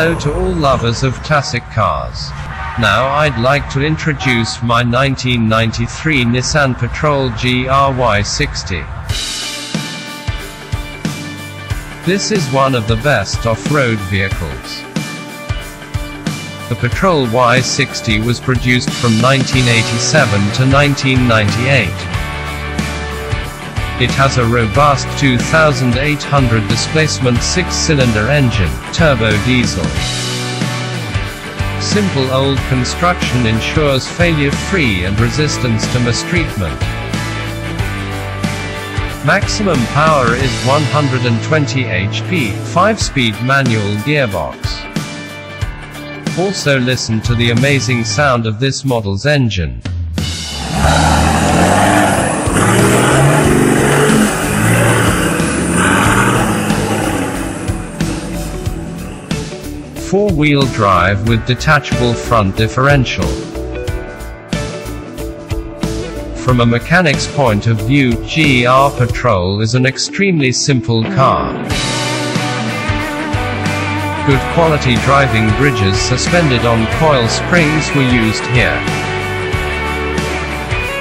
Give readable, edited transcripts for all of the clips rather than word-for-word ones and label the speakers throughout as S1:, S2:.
S1: Hello to all lovers of classic cars. Now I'd like to introduce my 1993 Nissan Patrol GR Y60. This is one of the best off-road vehicles. The Patrol Y60 was produced from 1987 to 1998. It has a robust 2,800 displacement 6-cylinder engine, turbo diesel. Simple old construction ensures failure-free and resistance to mistreatment. Maximum power is 120 HP, 5-speed manual gearbox. Also listen to the amazing sound of this model's engine. Four-wheel drive with detachable front differential. From a mechanic's point of view, GR Patrol is an extremely simple car. Good quality driving bridges suspended on coil springs were used here.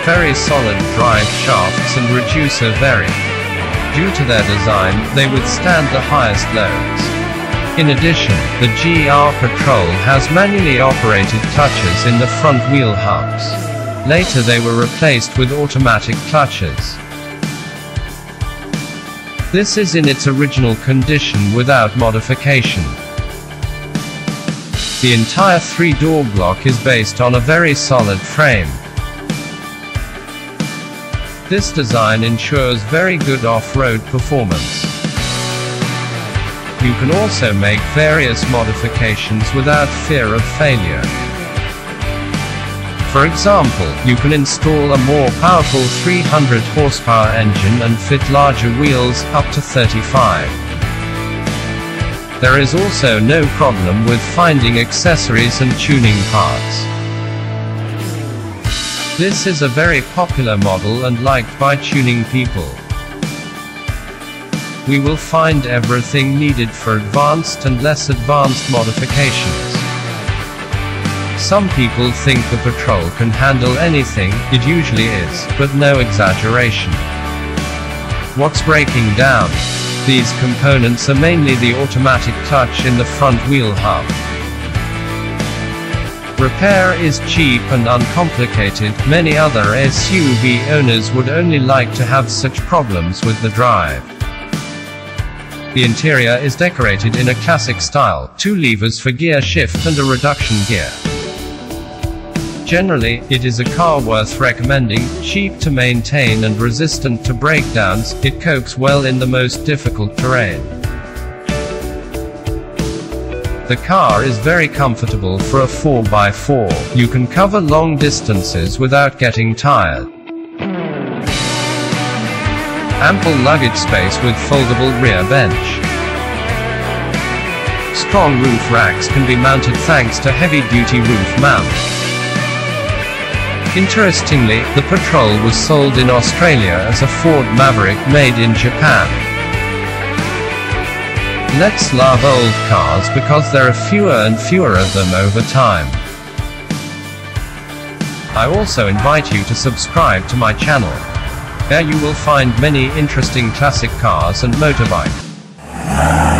S1: Very solid drive shafts and reducer vary. Due to their design, they withstand the highest loads. In addition, the GR Patrol has manually operated clutches in the front wheel hubs. Later they were replaced with automatic clutches. This is in its original condition without modification. The entire 3-door block is based on a very solid frame. This design ensures very good off-road performance. You can also make various modifications without fear of failure. For example, you can install a more powerful 300 horsepower engine and fit larger wheels, up to 35. There is also no problem with finding accessories and tuning parts. This is a very popular model and liked by tuning people. We will find everything needed for advanced and less advanced modifications. Some people think the Patrol can handle anything, it usually is, but no exaggeration. What's breaking down? These components are mainly the automatic clutch in the front wheel hub. Repair is cheap and uncomplicated. Many other SUV owners would only like to have such problems with the drive. The interior is decorated in a classic style, 2 levers for gear shift and a reduction gear. Generally, it is a car worth recommending, cheap to maintain and resistant to breakdowns. It copes well in the most difficult terrain. The car is very comfortable for a 4x4. You can cover long distances without getting tired. Ample luggage space with foldable rear bench. Strong roof racks can be mounted thanks to heavy-duty roof mount. Interestingly, the Patrol was sold in Australia as a Ford Maverick made in Japan. Let's love old cars because there are fewer and fewer of them over time. I also invite you to subscribe to my channel. There you will find many interesting classic cars and motorbikes.